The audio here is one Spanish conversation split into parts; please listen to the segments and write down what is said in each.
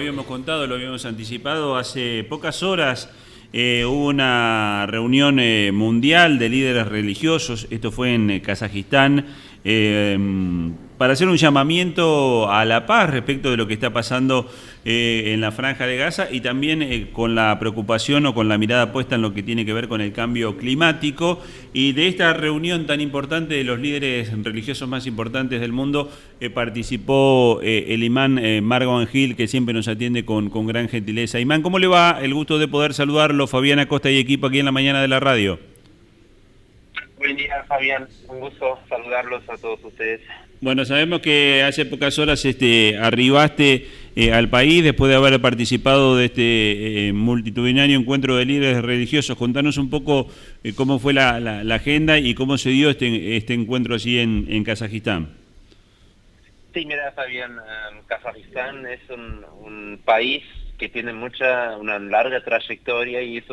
habíamos contado, lo habíamos anticipado, hace pocas horas hubo una reunión mundial de líderes religiosos, esto fue en Kazajistán, para hacer un llamamiento a la paz respecto de lo que está pasando en la Franja de Gaza y también con la preocupación o con la mirada puesta en lo que tiene que ver con el cambio climático. Y de esta reunión tan importante de los líderes religiosos más importantes del mundo participó el imán Marwan Gil, que siempre nos atiende con gran gentileza. Imán, ¿cómo le va? El gusto de poder saludarlo, Fabián Acosta y equipo aquí en la mañana de la radio. Buen día, Fabián. Un gusto saludarlos a todos ustedes. Bueno, sabemos que hace pocas horas arribaste al país después de haber participado de este multitudinario encuentro de líderes religiosos. Contanos un poco cómo fue la agenda y cómo se dio este encuentro así en Kazajistán. Sí, mira, Fabián, Kazajistán es un país que tiene una larga trayectoria y es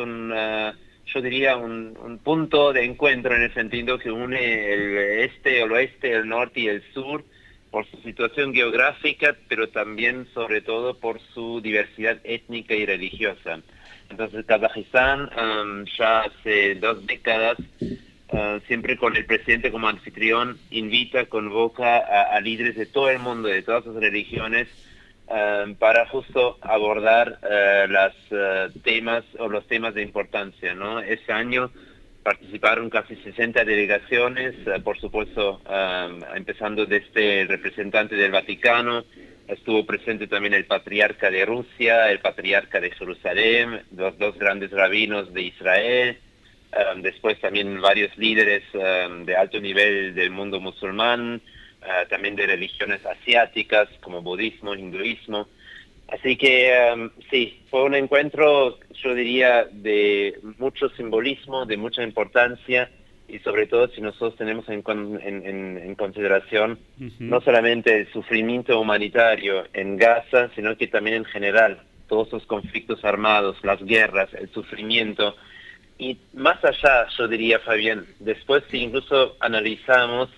yo diría, un punto de encuentro en el sentido que une el este, el oeste, el norte y el sur por su situación geográfica, pero también, sobre todo, por su diversidad étnica y religiosa. Entonces, Kazajistán ya hace 2 décadas, siempre con el presidente como anfitrión, convoca a líderes de todo el mundo, de todas las religiones, para justo abordar los temas de importancia, ¿no? Este año participaron casi 60 delegaciones, por supuesto, empezando desde el representante del Vaticano, estuvo presente también el patriarca de Rusia, el patriarca de Jerusalén, los 2 grandes rabinos de Israel, después también varios líderes de alto nivel del mundo musulmán, también de religiones asiáticas como budismo, hinduismo. Así que sí, fue un encuentro, yo diría, de mucho simbolismo, de mucha importancia y sobre todo si nosotros tenemos en consideración no solamente el sufrimiento humanitario en Gaza, sino que también en general todos los conflictos armados, las guerras, el sufrimiento. Y más allá, yo diría, Fabián, después si incluso analizamos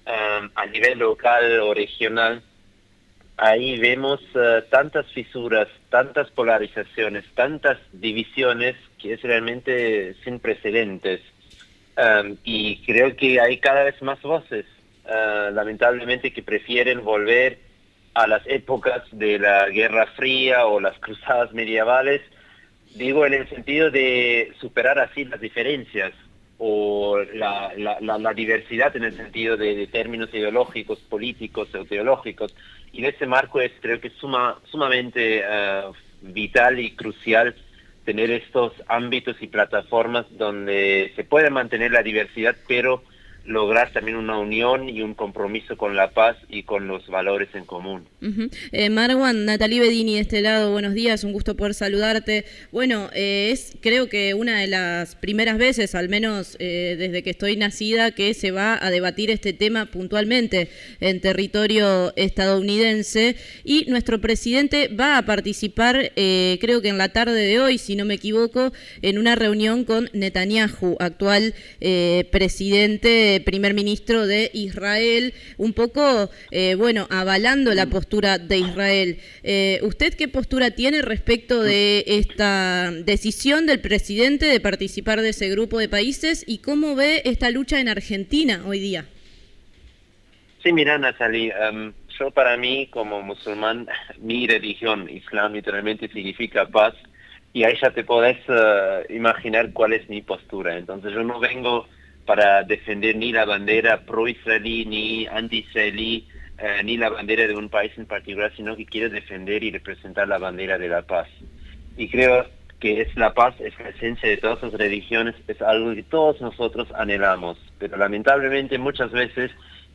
a nivel local o regional, ahí vemos tantas fisuras, tantas polarizaciones, tantas divisiones que es realmente sin precedentes. Y creo que hay cada vez más voces, lamentablemente, que prefieren volver a las épocas de la Guerra Fría o las cruzadas medievales, digo en el sentido de superar así las diferencias o la diversidad en el sentido de términos ideológicos, políticos o teológicos. Y en ese marco creo que es sumamente vital y crucial tener estos ámbitos y plataformas donde se puede mantener la diversidad, pero lograr también una unión y un compromiso con la paz y con los valores en común. Marwan, Natalie Bedini de este lado, buenos días, un gusto poder saludarte. Bueno, es creo que una de las primeras veces, al menos desde que estoy nacida, que se va a debatir este tema puntualmente en territorio estadounidense y nuestro presidente va a participar, creo que en la tarde de hoy, si no me equivoco, en una reunión con Netanyahu, actual primer ministro de Israel, un poco, avalando la postura de Israel. ¿Usted qué postura tiene respecto de esta decisión del presidente de participar de ese grupo de países y cómo ve esta lucha en Argentina hoy día? Sí, mira, Natalie, yo para mí como musulmán, mi religión, Islam, literalmente significa paz y ahí ya te podés imaginar cuál es mi postura. Entonces yo no vengo para defender ni la bandera pro-israelí, ni anti-israelí, ni la bandera de un país en particular, sino que quiero defender y representar la bandera de la paz. Y creo que la paz, es la esencia de todas las religiones, es algo que todos nosotros anhelamos, pero lamentablemente muchas veces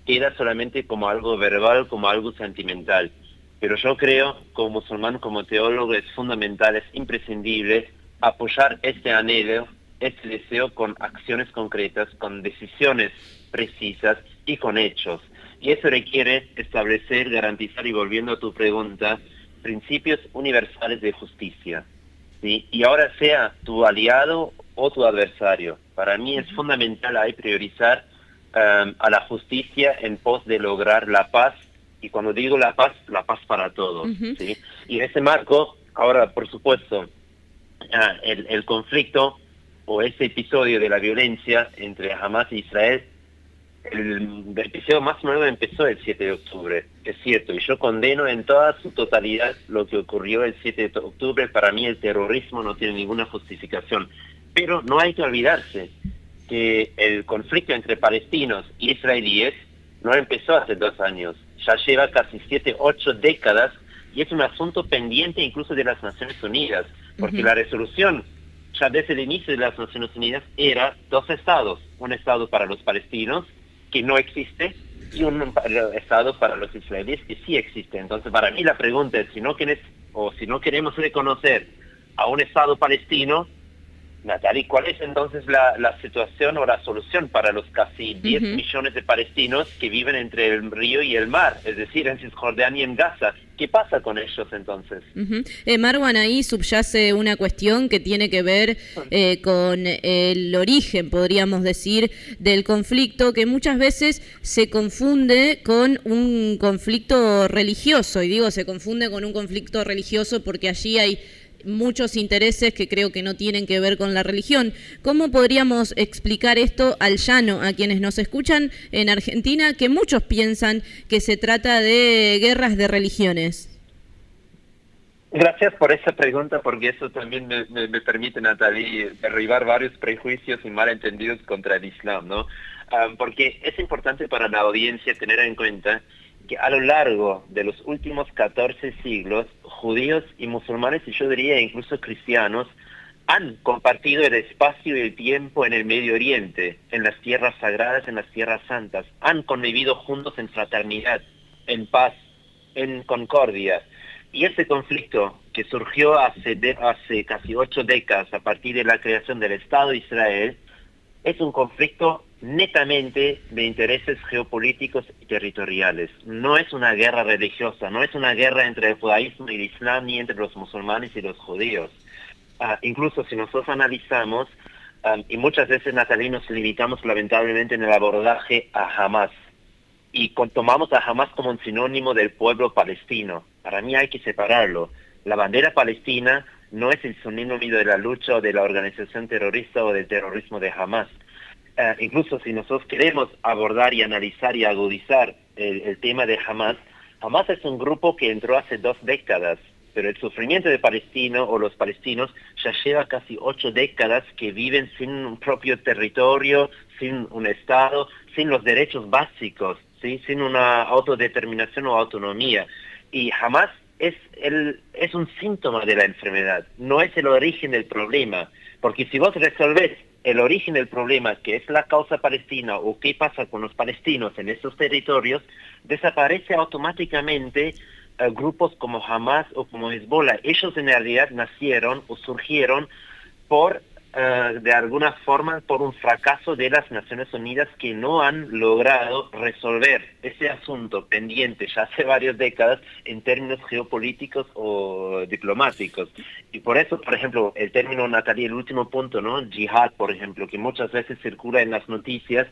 queda solamente como algo verbal, como algo sentimental. Pero yo creo, como musulmán, como teólogo, es fundamental, es imprescindible apoyar este anhelo, este deseo con acciones concretas, con decisiones precisas y con hechos. Y eso requiere establecer, garantizar, y volviendo a tu pregunta, principios universales de justicia, ¿sí? Y ahora sea tu aliado o tu adversario. Para mí es fundamental ahí priorizar a la justicia en pos de lograr la paz Y cuando digo la paz para todos. Ujú. ¿Sí? Y en ese marco, ahora, por supuesto, el conflicto o ese episodio de la violencia entre Hamas e Israel, el episodio más nuevo empezó el 7 de octubre, es cierto, y yo condeno en toda su totalidad lo que ocurrió el 7 de octubre. Para mí el terrorismo no tiene ninguna justificación, pero no hay que olvidarse que el conflicto entre palestinos y israelíes no empezó hace 2 años, ya lleva casi 7, 8 décadas, y es un asunto pendiente incluso de las Naciones Unidas, porque la resolución ya desde el inicio de las Naciones Unidas era 2 estados, un estado para los palestinos, que no existe, y un estado para los israelíes, que sí existe. Entonces, para mí la pregunta es, si no queremos reconocer a un estado palestino, Natalie, ¿cuál es entonces la situación o la solución para los casi 10 millones de palestinos que viven entre el río y el mar, es decir, en Cisjordania y en Gaza? ¿Qué pasa con ellos entonces? Marwan, ahí subyace una cuestión que tiene que ver con el origen, podríamos decir, del conflicto, que muchas veces se confunde con un conflicto religioso, y digo se confunde con un conflicto religioso porque allí hay muchos intereses que creo que no tienen que ver con la religión. ¿Cómo podríamos explicar esto al llano, a quienes nos escuchan en Argentina, que muchos piensan que se trata de guerras de religiones? Gracias por esa pregunta, porque eso también me permite, Natalie, derribar varios prejuicios y malentendidos contra el Islam, ¿no? Porque es importante para la audiencia tener en cuenta que a lo largo de los últimos 14 siglos, judíos y musulmanes, y yo diría incluso cristianos, han compartido el espacio y el tiempo en el Medio Oriente, en las tierras sagradas, en las tierras santas. Han convivido juntos en fraternidad, en paz, en concordia. Y ese conflicto que surgió hace casi 8 décadas a partir de la creación del Estado de Israel, es un conflicto netamente de intereses geopolíticos y territoriales. No es una guerra religiosa, no es una guerra entre el judaísmo y el islam, ni entre los musulmanes y los judíos. Incluso si nosotros analizamos, y muchas veces, Natalie, nos limitamos lamentablemente en el abordaje a Hamas, y tomamos a Hamas como un sinónimo del pueblo palestino. Para mí hay que separarlo. La bandera palestina no es el sinónimo de la lucha o de la organización terrorista o del terrorismo de Hamas. Incluso si nosotros queremos abordar y analizar y agudizar el tema de Hamas, Hamas es un grupo que entró hace 2 décadas, pero el sufrimiento de Palestina o los palestinos ya lleva casi 8 décadas que viven sin un propio territorio, sin un Estado, sin los derechos básicos, ¿sí? Sin una autodeterminación o autonomía. Y Hamas es un síntoma de la enfermedad, no es el origen del problema, porque si vos resolvés el origen del problema, que es la causa palestina o qué pasa con los palestinos en estos territorios, desaparece automáticamente grupos como Hamas o como Hezbollah. Ellos en realidad nacieron o surgieron por, de alguna forma, por un fracaso de las Naciones Unidas, que no han logrado resolver ese asunto pendiente ya hace varias décadas en términos geopolíticos o diplomáticos. Y por eso, por ejemplo, el término, Natalia, el último punto, ¿no? Yihad, por ejemplo, que muchas veces circula en las noticias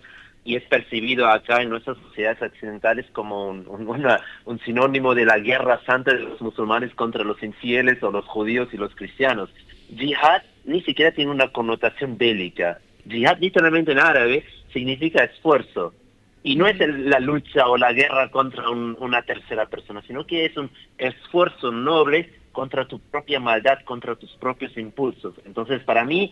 y es percibido acá en nuestras sociedades occidentales como un sinónimo de la guerra santa de los musulmanes contra los infieles o los judíos y los cristianos. Yihad ni siquiera tiene una connotación bélica. Yihad, literalmente en árabe, significa esfuerzo. Y no es la lucha o la guerra contra una tercera persona, sino que es un esfuerzo noble contra tu propia maldad, contra tus propios impulsos. Entonces, para mí,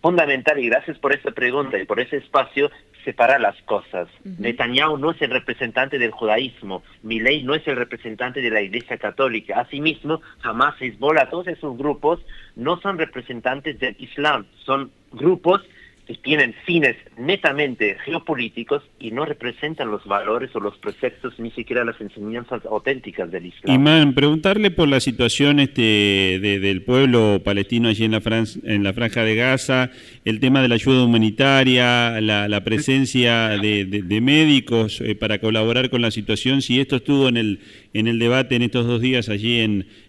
fundamental, y gracias por esta pregunta y por ese espacio, separar las cosas. Netanyahu no es el representante del judaísmo, Milei no es el representante de la Iglesia Católica. Asimismo, Hamas, Hezbollah, todos esos grupos no son representantes del Islam, son grupos que tienen fines netamente geopolíticos y no representan los valores o los preceptos, ni siquiera las enseñanzas auténticas del Islam. Imán, preguntarle por la situación del pueblo palestino allí en la Franja de Gaza, el tema de la ayuda humanitaria, la presencia de médicos para colaborar con la situación, si esto estuvo en el debate en estos 2 días allí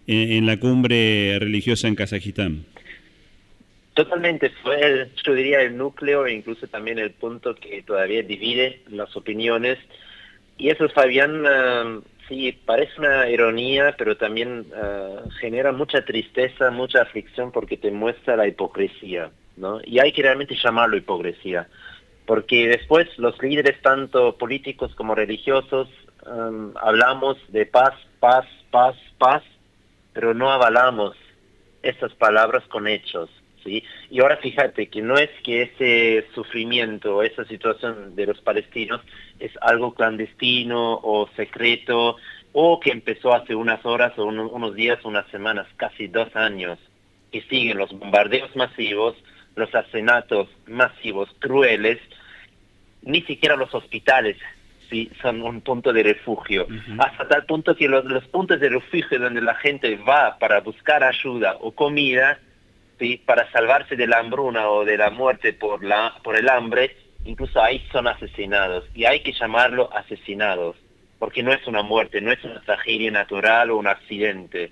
en la cumbre religiosa en Kazajistán. Totalmente, fue yo diría el núcleo e incluso también el punto que todavía divide las opiniones. Y eso, Fabián, Sí, parece una ironía, pero también genera mucha tristeza, mucha aflicción porque te muestra la hipocresía, ¿no? Y hay que realmente llamarlo hipocresía, porque después los líderes, tanto políticos como religiosos, hablamos de paz, paz, paz, paz, pero no avalamos esas palabras con hechos, ¿sí? Y ahora fíjate que no es que ese sufrimiento, esa situación de los palestinos es algo clandestino o secreto, o que empezó hace unas horas o unos días, unas semanas, casi 2 años, y siguen los bombardeos masivos, los asesinatos masivos, crueles. Ni siquiera los hospitales sí son un punto de refugio, hasta tal punto que los puntos de refugio donde la gente va para buscar ayuda o comida, ¿sí?, para salvarse de la hambruna o de la muerte por el hambre, incluso ahí son asesinados, y hay que llamarlo asesinados, porque no es una muerte, no es una tragedia natural o un accidente,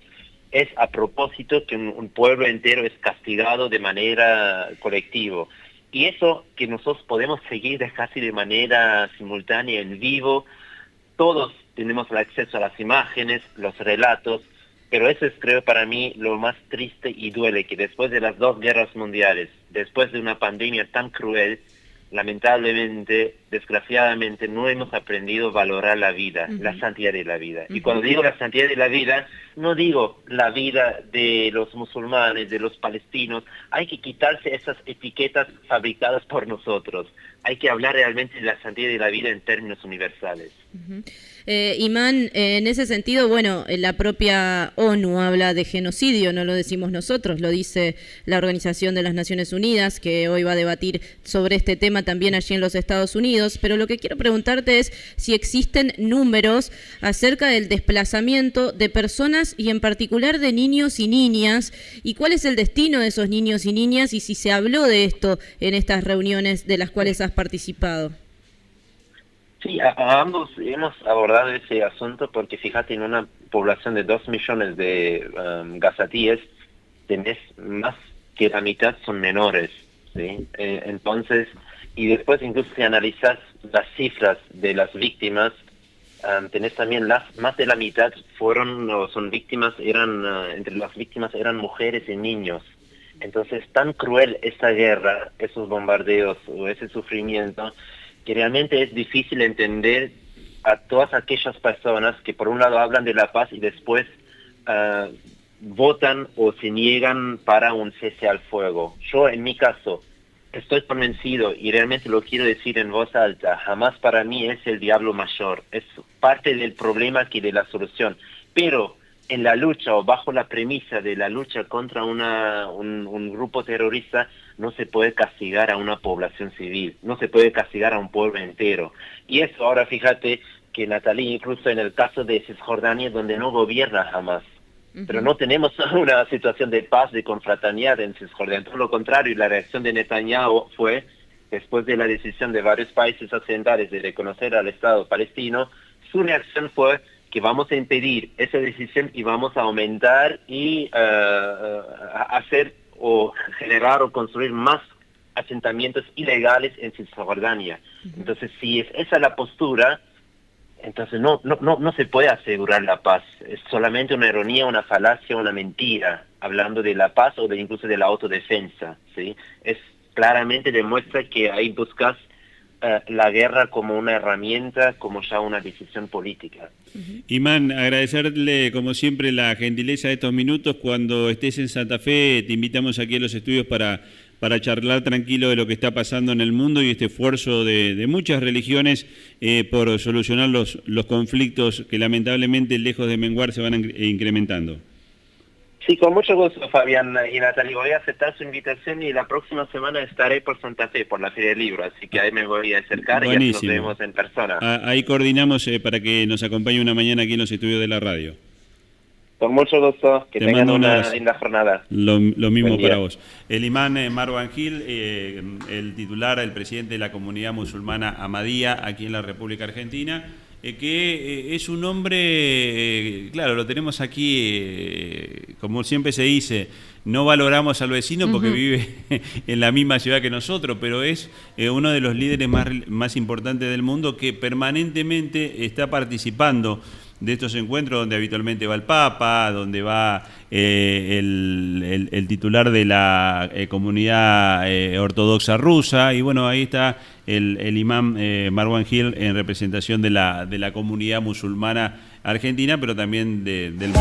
es a propósito que un pueblo entero es castigado de manera colectiva. Y eso que nosotros podemos seguir casi de manera simultánea en vivo, todos tenemos el acceso a las imágenes, los relatos, pero eso es, creo, para mí lo más triste y duele, que después de las 2 guerras mundiales, después de una pandemia tan cruel, lamentablemente, desgraciadamente, no hemos aprendido a valorar la vida, la santidad de la vida. Y cuando digo la santidad de la vida, no digo la vida de los musulmanes, de los palestinos. Hay que quitarse esas etiquetas fabricadas por nosotros. Hay que hablar realmente de la santidad de la vida en términos universales. Imán, en ese sentido, bueno, la propia ONU habla de genocidio, no lo decimos nosotros, lo dice la Organización de las Naciones Unidas, que hoy va a debatir sobre este tema también allí en los Estados Unidos, pero lo que quiero preguntarte es si existen números acerca del desplazamiento de personas y en particular de niños y niñas, y cuál es el destino de esos niños y niñas, y si se habló de esto en estas reuniones de las cuales has participado. Sí, a ambos hemos abordado ese asunto porque fíjate, en una población de 2 millones de gazatíes, tenés más que la mitad son menores, ¿sí? Entonces, y después incluso si analizas las cifras de las víctimas, tenés también más de la mitad son víctimas, entre las víctimas eran mujeres y niños. Entonces, tan cruel esta guerra, esos bombardeos o ese sufrimiento, que realmente es difícil entender a todas aquellas personas que por un lado hablan de la paz y después votan o se niegan para un cese al fuego. Yo, en mi caso, estoy convencido y realmente lo quiero decir en voz alta, jamás para mí es el diablo mayor, es parte del problema que de la solución, pero en la lucha o bajo la premisa de la lucha contra un grupo terrorista, no se puede castigar a una población civil, no se puede castigar a un pueblo entero. Y eso ahora fíjate que Natalie, incluso en el caso de Cisjordania, donde no gobierna Hamas, pero no tenemos una situación de paz, de confraternidad en Cisjordania. Todo lo contrario, la reacción de Netanyahu fue, después de la decisión de varios países occidentales de reconocer al Estado palestino, su reacción fue que vamos a impedir esa decisión y vamos a aumentar y hacer o generar o construir más asentamientos ilegales en Cisjordania. Entonces, si esa es la postura, entonces no se puede asegurar la paz. Es solamente una ironía, una falacia, una mentira, hablando de la paz o incluso de la autodefensa, ¿sí? Es claramente demuestra que ahí buscas la guerra como una herramienta, como ya una decisión política. Imán, agradecerle como siempre la gentileza de estos minutos. Cuando estés en Santa Fe te invitamos aquí a los estudios para charlar tranquilo de lo que está pasando en el mundo y este esfuerzo de muchas religiones por solucionar los conflictos que lamentablemente lejos de menguar se van incrementando. Sí, con mucho gusto, Fabián y Natalie. Voy a aceptar su invitación y la próxima semana estaré por Santa Fe, por la Feria del Libro, así que ahí me voy a acercar. Buenísimo. Y nos vemos en persona. Ahí coordinamos para que nos acompañe una mañana aquí en los estudios de la radio. Con mucho gusto, que tengan una linda jornada. Lo mismo para vos. El imán Marwan Gil, el titular, el presidente de la comunidad musulmana Ahmadía aquí en la República Argentina, que es un hombre, claro, lo tenemos aquí, como siempre se dice, no valoramos al vecino porque vive en la misma ciudad que nosotros, pero es uno de los líderes más importantes del mundo que permanentemente está participando de estos encuentros donde habitualmente va el Papa, donde va el titular de la comunidad ortodoxa rusa, y bueno, ahí está el imam Marwan Gil en representación de la comunidad musulmana argentina, pero también del mundo.